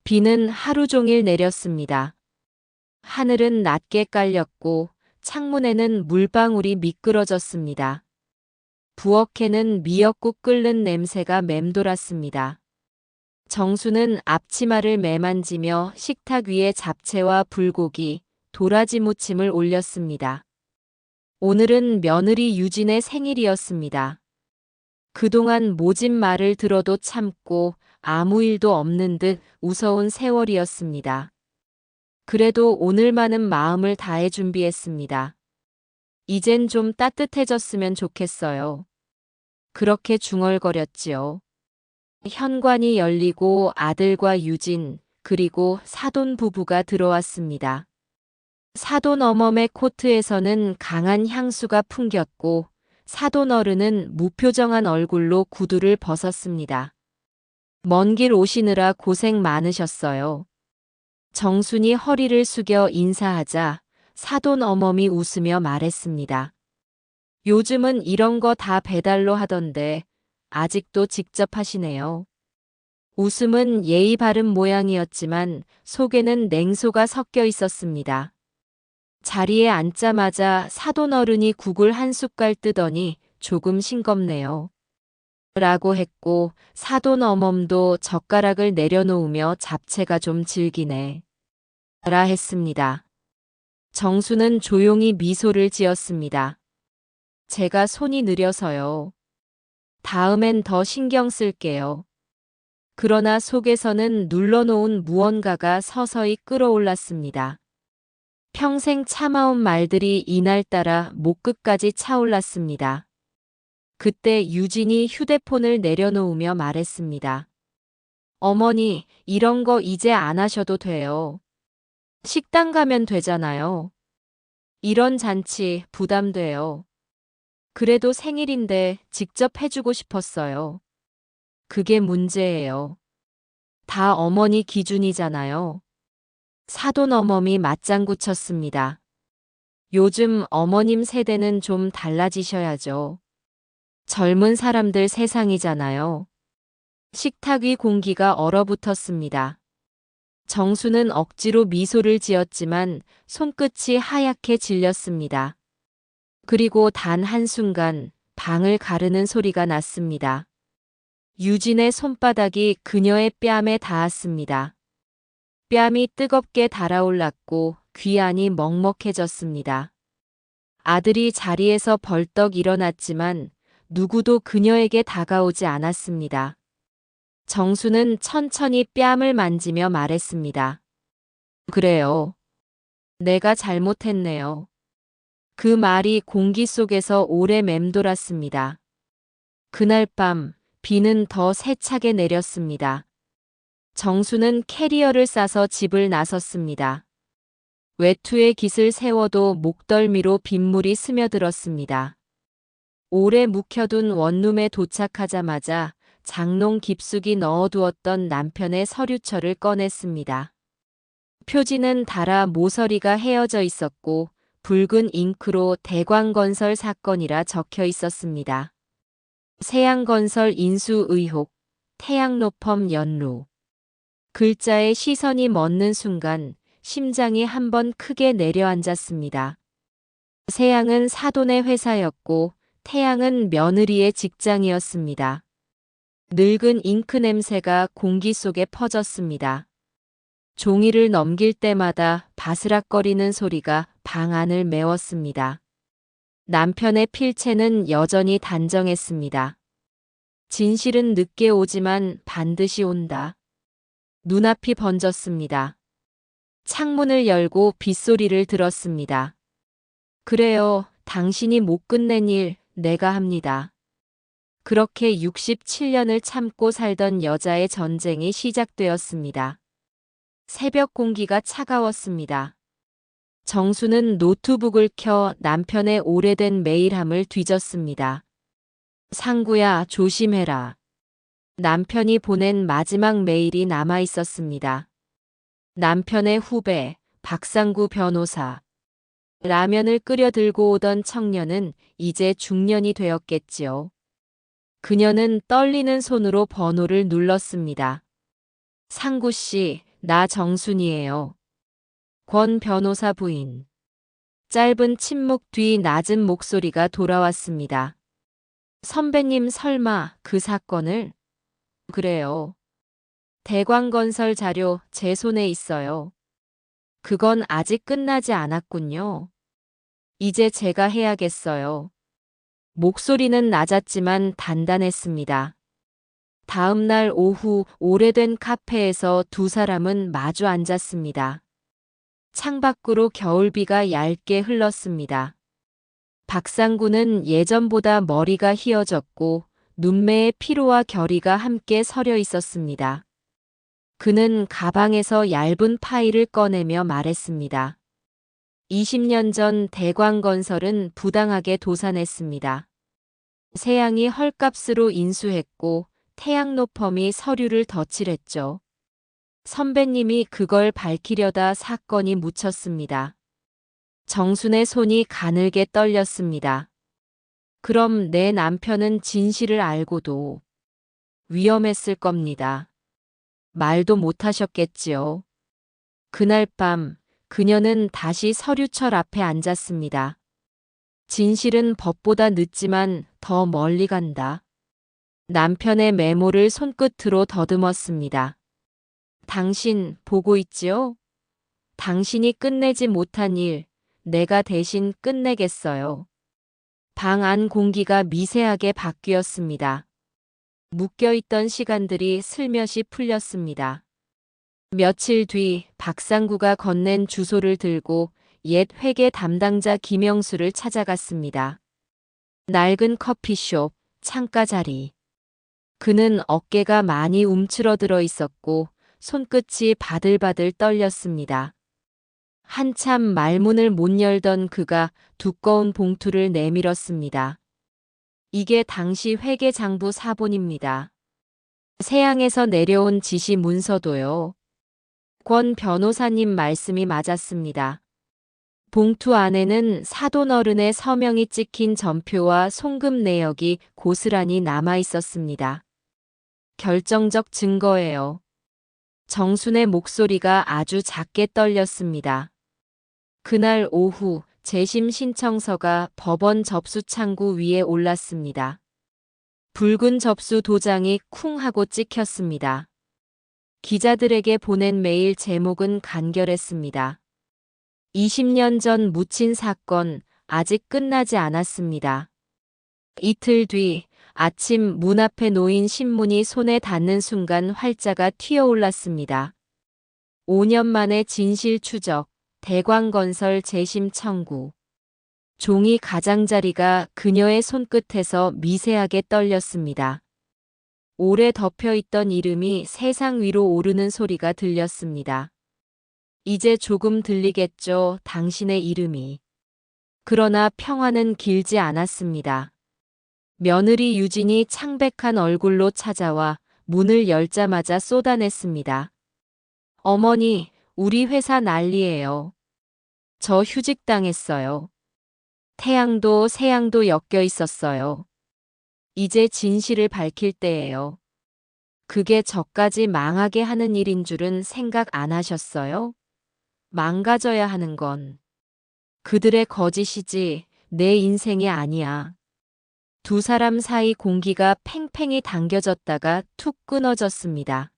비는 하루 종일 내렸습니다. 하늘은 낮게 깔렸고 창문에는 물방울이 미끄러졌습니다. 부엌에는 미역국 끓는 냄새가 맴돌았습니다. 정수는 앞치마를 매만지며 식탁 위에 잡채와 불고기, 도라지 무침을 올렸습니다. 오늘은 며느리 유진의 생일이었습니다. 그동안 모진 말을 들어도 참고 아무 일도 없는 듯 웃어온 세월이었습니다. 그래도 오늘만은 마음을 다해 준비했습니다. 이젠 좀 따뜻해졌으면 좋겠어요. 그렇게 중얼거렸지요. 현관이 열리고 아들과 유진, 그리고 사돈 부부가 들어왔습니다. 사돈 어멈의 코트에서는 강한 향수가 풍겼고 사돈 어른은 무표정한 얼굴로 구두를 벗었습니다. 먼 길 오시느라 고생 많으셨어요. 정순이 허리를 숙여 인사하자 사돈 어멈이 웃으며 말했습니다. 요즘은 이런 거 다 배달로 하던데 아직도 직접 하시네요. 웃음은 예의 바른 모양이었지만 속에는 냉소가 섞여 있었습니다. 자리에 앉자마자 사돈 어른이 국을 한 숟갈 뜨더니 조금 싱겁네요. 라고 했고 사돈 어멈도 젓가락을 내려놓으며 잡채가 좀 질기네. 라 했습니다. 정수는 조용히 미소를 지었습니다. 제가 손이 느려서요. 다음엔 더 신경 쓸게요. 그러나 속에서는 눌러놓은 무언가가 서서히 끓어올랐습니다. 평생 참아온 말들이 이날따라 목끝까지 차올랐습니다. 그때 유진이 휴대폰을 내려놓으며 말했습니다. 어머니, 이런 거 이제 안 하셔도 돼요. 식당 가면 되잖아요. 이런 잔치 부담돼요. 그래도 생일인데 직접 해주고 싶었어요. 그게 문제예요. 다 어머니 기준이잖아요. 사돈 어멈이 맞장구 쳤습니다. 요즘 어머님 세대는 좀 달라지셔야죠. 젊은 사람들 세상이잖아요. 식탁 위 공기가 얼어붙었습니다. 정수는 억지로 미소를 지었지만 손끝이 하얗게 질렸습니다. 그리고 단 한순간 방을 가르는 소리가 났습니다. 유진의 손바닥이 그녀의 뺨에 닿았습니다. 뺨이 뜨겁게 달아올랐고 귀 안이 먹먹해졌습니다. 아들이 자리에서 벌떡 일어났지만 누구도 그녀에게 다가오지 않았습니다. 정수는 천천히 뺨을 만지며 말했습니다. 그래요. 내가 잘못했네요. 그 말이 공기 속에서 오래 맴돌았습니다. 그날 밤 비는 더 세차게 내렸습니다. 정수는 캐리어를 싸서 집을 나섰습니다. 외투에 깃을 세워도 목덜미로 빗물이 스며들었습니다. 오래 묵혀둔 원룸에 도착하자마자 장롱 깊숙이 넣어두었던 남편의 서류철을 꺼냈습니다. 표지는 닳아 모서리가 헤어져 있었고 붉은 잉크로 대광건설 사건이라 적혀 있었습니다. 세양건설 인수 의혹, 태양로펌 연루. 글자에 시선이 멎는 순간 심장이 한번 크게 내려앉았습니다. 세양은 사돈의 회사였고 태양은 며느리의 직장이었습니다. 늙은 잉크 냄새가 공기 속에 퍼졌습니다. 종이를 넘길 때마다 바스락거리는 소리가 방 안을 메웠습니다. 남편의 필체는 여전히 단정했습니다. 진실은 늦게 오지만 반드시 온다. 눈앞이 번졌습니다. 창문을 열고 빗소리를 들었습니다. 그래요, 당신이 못 끝낸 일 내가 합니다. 그렇게 67년을 참고 살던 여자의 전쟁이 시작되었습니다. 새벽 공기가 차가웠습니다. 정수는 노트북을 켜 남편의 오래된 메일함을 뒤졌습니다. 상구야, 조심해라. 남편이 보낸 마지막 메일이 남아 있었습니다. 남편의 후배, 박상구 변호사. 라면을 끓여 들고 오던 청년은 이제 중년이 되었겠지요. 그녀는 떨리는 손으로 번호를 눌렀습니다. 상구 씨, 나 정순이에요. 권 변호사 부인. 짧은 침묵 뒤 낮은 목소리가 돌아왔습니다. 선배님 설마 그 사건을? 그래요. 대광건설 자료 제 손에 있어요. 그건 아직 끝나지 않았군요. 이제 제가 해야겠어요. 목소리는 낮았지만 단단했습니다. 다음 날 오후 오래된 카페에서 두 사람은 마주 앉았습니다. 창밖으로 겨울비가 얇게 흘렀습니다. 박상구는 예전보다 머리가 희어졌고 눈매에 피로와 결의가 함께 서려 있었습니다. 그는 가방에서 얇은 파일을 꺼내며 말했습니다. 20년 전 대광건설은 부당하게 도산했습니다. 세양이 헐값으로 인수했고 태양노펌이 서류를 덧칠했죠. 선배님이 그걸 밝히려다 사건이 묻혔습니다. 정순의 손이 가늘게 떨렸습니다. 그럼 내 남편은 진실을 알고도 위험했을 겁니다. 말도 못하셨겠지요. 그날 밤 그녀는 다시 서류철 앞에 앉았습니다. 진실은 법보다 늦지만 더 멀리 간다. 남편의 메모를 손끝으로 더듬었습니다. 당신 보고 있지요? 당신이 끝내지 못한 일, 내가 대신 끝내겠어요. 방 안 공기가 미세하게 바뀌었습니다. 묶여있던 시간들이 슬며시 풀렸습니다. 며칠 뒤 박상구가 건넨 주소를 들고 옛 회계 담당자 김영수를 찾아갔습니다. 낡은 커피숍, 창가 자리. 그는 어깨가 많이 움츠러들어 있었고 손끝이 바들바들 떨렸습니다. 한참 말문을 못 열던 그가 두꺼운 봉투를 내밀었습니다. 이게 당시 회계장부 사본입니다. 세양에서 내려온 지시 문서도요. 권 변호사님 말씀이 맞았습니다. 봉투 안에는 사돈 어른의 서명이 찍힌 전표와 송금 내역이 고스란히 남아 있었습니다. 결정적 증거예요. 정순의 목소리가 아주 작게 떨렸습니다. 그날 오후 재심 신청서가 법원 접수 창구 위에 올랐습니다. 붉은 접수 도장이 쿵 하고 찍혔습니다. 기자들에게 보낸 메일 제목은 간결했습니다. 20년 전 묻힌 사건 아직 끝나지 않았습니다. 이틀 뒤 아침 문 앞에 놓인 신문이 손에 닿는 순간 활자가 튀어올랐습니다. 5년 만에 진실 추적, 대광건설 재심 청구. 종이 가장자리가 그녀의 손끝에서 미세하게 떨렸습니다. 오래 덮여있던 이름이 세상 위로 오르는 소리가 들렸습니다. 이제 조금 들리겠죠, 당신의 이름이. 그러나 평화는 길지 않았습니다. 며느리 유진이 창백한 얼굴로 찾아와 문을 열자마자 쏟아냈습니다. 어머니, 우리 회사 난리예요. 저 휴직당했어요. 태양도 세양도 엮여 있었어요. 이제 진실을 밝힐 때예요. 그게 저까지 망하게 하는 일인 줄은 생각 안 하셨어요? 망가져야 하는 건 그들의 거짓이지 내 인생이 아니야. 두 사람 사이 공기가 팽팽히 당겨졌다가 툭 끊어졌습니다.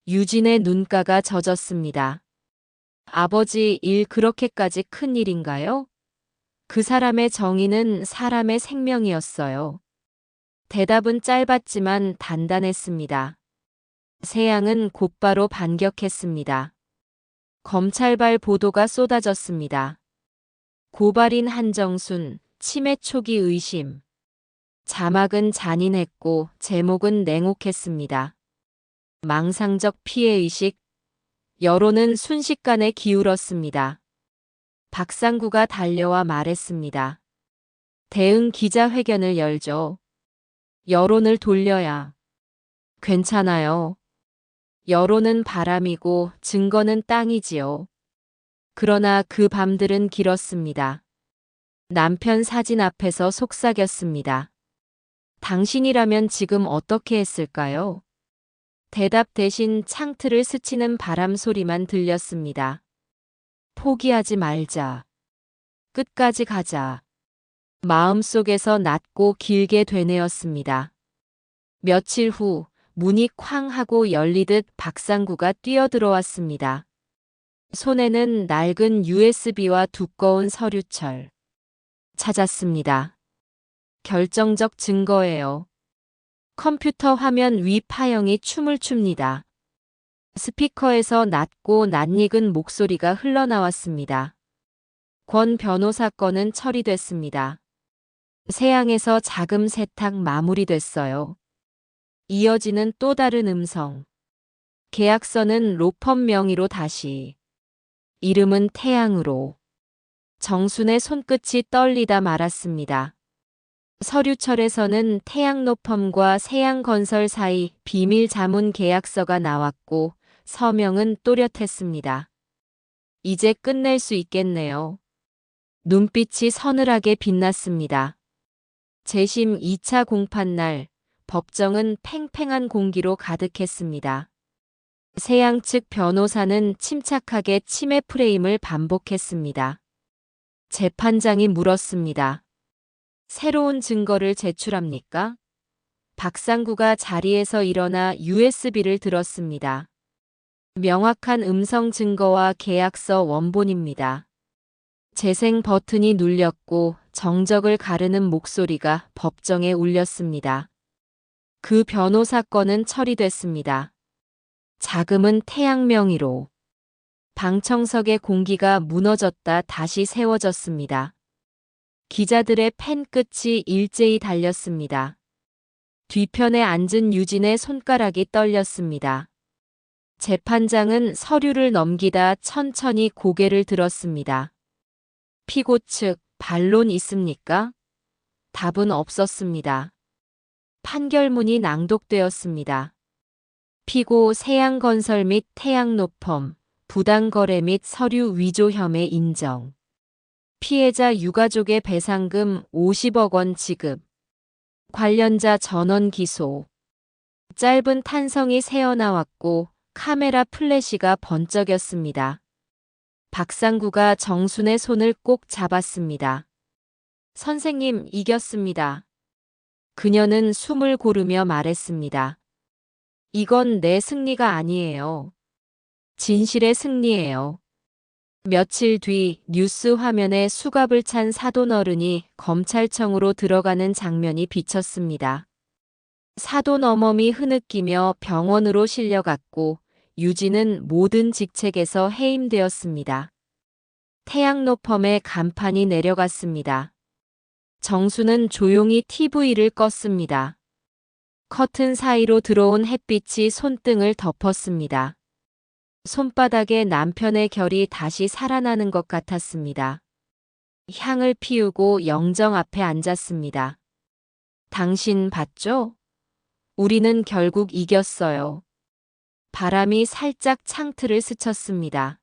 유진의 눈가가 젖었습니다. 아버지 일 그렇게까지 큰 일인가요? 그 사람의 정의는 사람의 생명이었어요. 대답은 짧았지만 단단했습니다. 세양은 곧바로 반격했습니다. 검찰발 보도가 쏟아졌습니다. 고발인 한정순, 치매 초기 의심. 자막은 잔인했고 제목은 냉혹했습니다. 망상적 피해의식. 여론은 순식간에 기울었습니다. 박상구가 달려와 말했습니다. 대응 기자회견을 열죠. 여론을 돌려야. 괜찮아요. 여론은 바람이고 증거는 땅이지요. 그러나 그 밤들은 길었습니다. 남편 사진 앞에서 속삭였습니다. 당신이라면 지금 어떻게 했을까요? 대답 대신 창틀을 스치는 바람 소리만 들렸습니다. 포기하지 말자. 끝까지 가자. 마음속에서 낮고 길게 되뇌었습니다. 며칠 후 문이 쾅 하고 열리듯 박상구가 뛰어들어왔습니다. 손에는 낡은 USB와 두꺼운 서류철. 찾았습니다. 결정적 증거예요. 컴퓨터 화면 위 파형이 춤을 춥니다. 스피커에서 낮고 낯익은 목소리가 흘러나왔습니다. 권 변호사 건은 처리됐습니다. 세양에서 자금 세탁 마무리됐어요. 이어지는 또 다른 음성. 계약서는 로펌 명의로 다시. 이름은 태양으로. 정순의 손끝이 떨리다 말았습니다. 서류철에서는 태양로펌과 세양건설 사이 비밀 자문 계약서가 나왔고 서명은 또렷했습니다. 이제 끝낼 수 있겠네요. 눈빛이 서늘하게 빛났습니다. 재심 2차 공판날 법정은 팽팽한 공기로 가득했습니다. 세양 측 변호사는 침착하게 치매 프레임을 반복했습니다. 재판장이 물었습니다. 새로운 증거를 제출합니까? 박상구가 자리에서 일어나 USB를 들었습니다. 명확한 음성 증거와 계약서 원본입니다. 재생 버튼이 눌렸고 정적을 가르는 목소리가 법정에 울렸습니다. 그 변호사 건은 처리됐습니다. 자금은 태양 명의로. 방청석의 공기가 무너졌다 다시 세워졌습니다. 기자들의 펜 끝이 일제히 달렸습니다. 뒤편에 앉은 유진의 손가락이 떨렸습니다. 재판장은 서류를 넘기다 천천히 고개를 들었습니다. 피고 측 반론 있습니까? 답은 없었습니다. 판결문이 낭독되었습니다. 피고 세양건설 및 태양로펌, 부당거래 및 서류 위조 혐의 인정. 피해자 유가족의 배상금 50억 원 지급. 관련자 전원 기소. 짧은 탄성이 새어나왔고 카메라 플래시가 번쩍였습니다. 박상구가 정순의 손을 꼭 잡았습니다. 선생님, 이겼습니다. 그녀는 숨을 고르며 말했습니다. 이건 내 승리가 아니에요. 진실의 승리예요. 며칠 뒤 뉴스 화면에 수갑을 찬 사돈 어른이 검찰청으로 들어가는 장면이 비쳤습니다. 사돈 어멈이 흐느끼며 병원으로 실려갔고 유진은 모든 직책에서 해임되었습니다. 태양로펌의 간판이 내려갔습니다. 정수는 조용히 TV를 껐습니다. 커튼 사이로 들어온 햇빛이 손등을 덮었습니다. 손바닥에 남편의 결이 다시 살아나는 것 같았습니다. 향을 피우고 영정 앞에 앉았습니다. 당신 봤죠? 우리는 결국 이겼어요. 바람이 살짝 창틀을 스쳤습니다.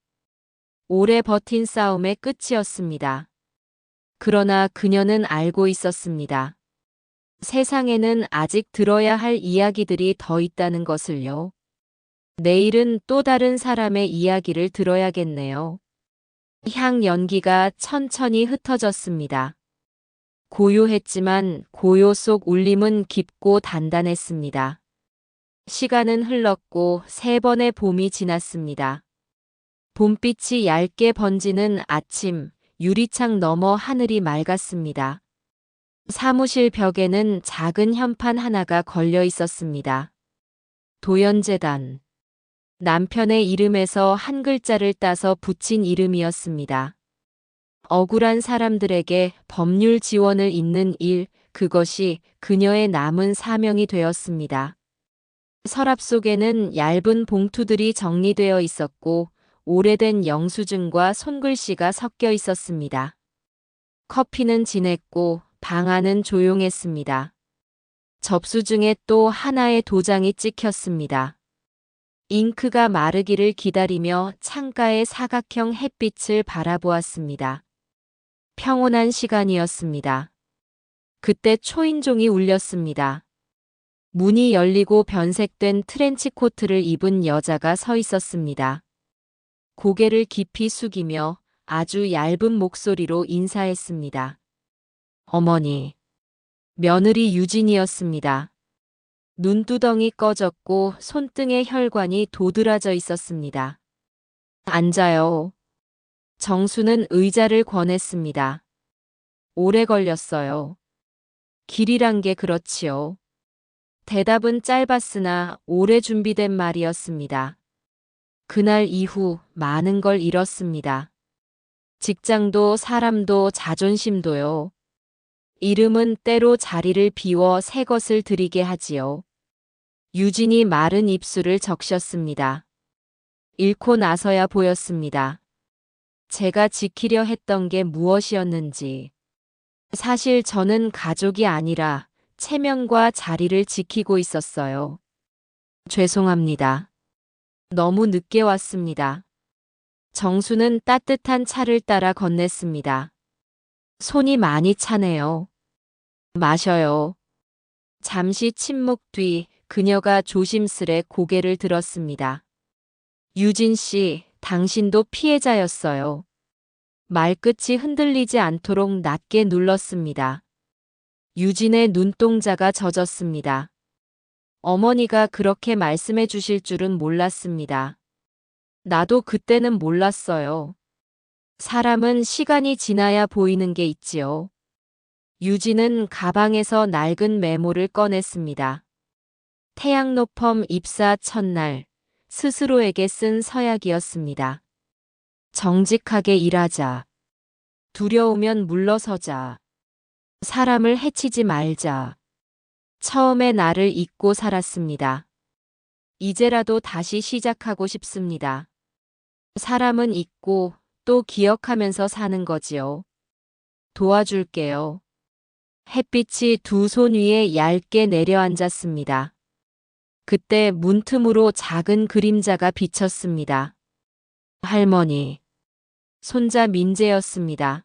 오래 버틴 싸움의 끝이었습니다. 그러나 그녀는 알고 있었습니다. 세상에는 아직 들어야 할 이야기들이 더 있다는 것을요. 내일은 또 다른 사람의 이야기를 들어야겠네요. 향 연기가 천천히 흩어졌습니다. 고요했지만 고요 속 울림은 깊고 단단했습니다. 시간은 흘렀고 3번의 봄이 지났습니다. 봄빛이 얇게 번지는 아침, 유리창 너머 하늘이 맑았습니다. 사무실 벽에는 작은 현판 하나가 걸려 있었습니다. 도연재단. 남편의 이름에서 한 글자를 따서 붙인 이름이었습니다. 억울한 사람들에게 법률 지원을 잇는 일, 그것이 그녀의 남은 사명이 되었습니다. 서랍 속에는 얇은 봉투들이 정리되어 있었고 오래된 영수증과 손글씨가 섞여 있었습니다. 커피는 진했고 방 안은 조용했습니다. 접수증에 또 하나의 도장이 찍혔습니다. 잉크가 마르기를 기다리며 창가의 사각형 햇빛을 바라보았습니다. 평온한 시간이었습니다. 그때 초인종이 울렸습니다. 문이 열리고 변색된 트렌치 코트를 입은 여자가 서 있었습니다. 고개를 깊이 숙이며 아주 얇은 목소리로 인사했습니다. 어머니. 며느리 유진이었습니다. 눈두덩이 꺼졌고 손등에 혈관이 도드라져 있었습니다. 앉아요. 정수는 의자를 권했습니다. 오래 걸렸어요. 길이란 게 그렇지요. 대답은 짧았으나 오래 준비된 말이었습니다. 그날 이후 많은 걸 잃었습니다. 직장도 사람도 자존심도요. 이름은 때로 자리를 비워 새 것을 드리게 하지요. 유진이 마른 입술을 적셨습니다. 잃고 나서야 보였습니다. 제가 지키려 했던 게 무엇이었는지. 사실 저는 가족이 아니라 체면과 자리를 지키고 있었어요. 죄송합니다. 너무 늦게 왔습니다. 정수는 따뜻한 차를 따라 건넸습니다. 손이 많이 차네요. 마셔요. 잠시 침묵 뒤 그녀가 조심스레 고개를 들었습니다. 유진 씨, 당신도 피해자였어요. 말끝이 흔들리지 않도록 낮게 눌렀습니다. 유진의 눈동자가 젖었습니다. 어머니가 그렇게 말씀해 주실 줄은 몰랐습니다. 나도 그때는 몰랐어요. 사람은 시간이 지나야 보이는 게 있지요. 유진은 가방에서 낡은 메모를 꺼냈습니다. 태양노펌 입사 첫날, 스스로에게 쓴 서약이었습니다. 정직하게 일하자. 두려우면 물러서자. 사람을 해치지 말자. 처음에 나를 잊고 살았습니다. 이제라도 다시 시작하고 싶습니다. 사람은 잊고 또 기억하면서 사는 거지요. 도와줄게요. 햇빛이 두 손 위에 얇게 내려앉았습니다. 그때 문틈으로 작은 그림자가 비쳤습니다. 할머니. 손자 민재였습니다.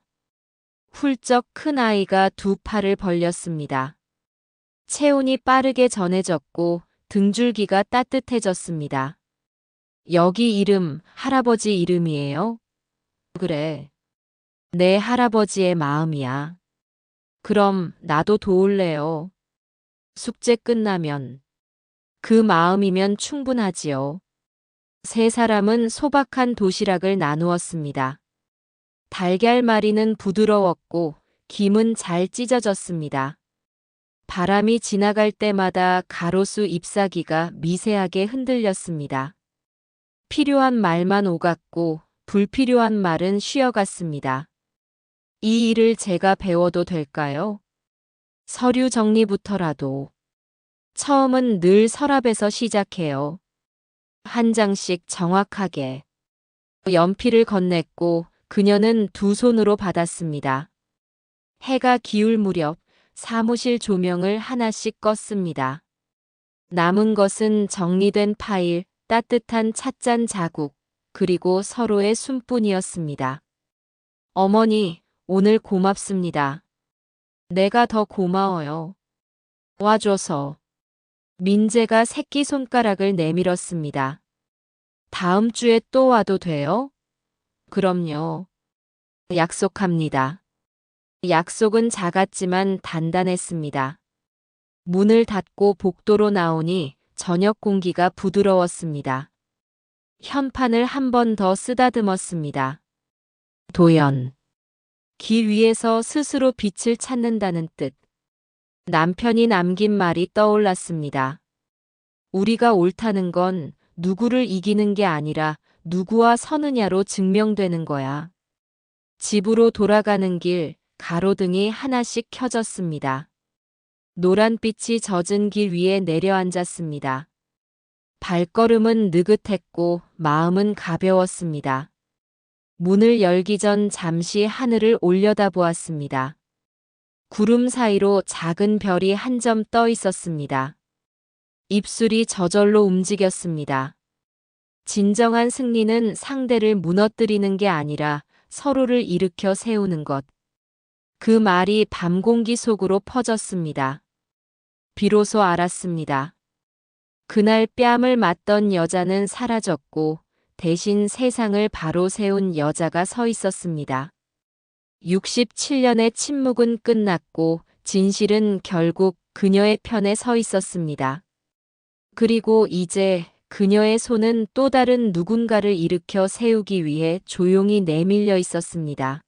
훌쩍 큰 아이가 두 팔을 벌렸습니다. 체온이 빠르게 전해졌고 등줄기가 따뜻해졌습니다. 여기 이름 할아버지 이름이에요? 그래. 내 할아버지의 마음이야. 그럼 나도 도울래요. 숙제 끝나면. 그 마음이면 충분하지요. 세 사람은 소박한 도시락을 나누었습니다. 달걀말이는 부드러웠고 김은 잘 찢어졌습니다. 바람이 지나갈 때마다 가로수 잎사귀가 미세하게 흔들렸습니다. 필요한 말만 오갔고 불필요한 말은 쉬어갔습니다. 이 일을 제가 배워도 될까요? 서류 정리부터라도. 처음은 늘 서랍에서 시작해요. 한 장씩 정확하게. 연필을 건넸고 그녀는 두 손으로 받았습니다. 해가 기울 무렵 사무실 조명을 하나씩 껐습니다. 남은 것은 정리된 파일, 따뜻한 찻잔 자국, 그리고 서로의 숨뿐이었습니다. 어머니, 오늘 고맙습니다. 내가 더 고마워요. 와줘서. 민재가 새끼손가락을 내밀었습니다. 다음 주에 또 와도 돼요? 그럼요. 약속합니다. 약속은 작았지만 단단했습니다. 문을 닫고 복도로 나오니 저녁 공기가 부드러웠습니다. 현판을 한 번 더 쓰다듬었습니다. 도연. 길 위에서 스스로 빛을 찾는다는 뜻. 남편이 남긴 말이 떠올랐습니다. 우리가 옳다는 건 누구를 이기는 게 아니라 누구와 서느냐로 증명되는 거야. 집으로 돌아가는 길, 가로등이 하나씩 켜졌습니다. 노란빛이 젖은 길 위에 내려앉았습니다. 발걸음은 느긋했고 마음은 가벼웠습니다. 문을 열기 전 잠시 하늘을 올려다보았습니다. 구름 사이로 작은 별이 한 점 떠 있었습니다. 입술이 저절로 움직였습니다. 진정한 승리는 상대를 무너뜨리는 게 아니라 서로를 일으켜 세우는 것. 그 말이 밤 공기 속으로 퍼졌습니다. 비로소 알았습니다. 그날 뺨을 맞던 여자는 사라졌고 대신 세상을 바로 세운 여자가 서 있었습니다. 67년의 침묵은 끝났고 진실은 결국 그녀의 편에 서 있었습니다. 그리고 이제 그녀의 손은 또 다른 누군가를 일으켜 세우기 위해 조용히 내밀려 있었습니다.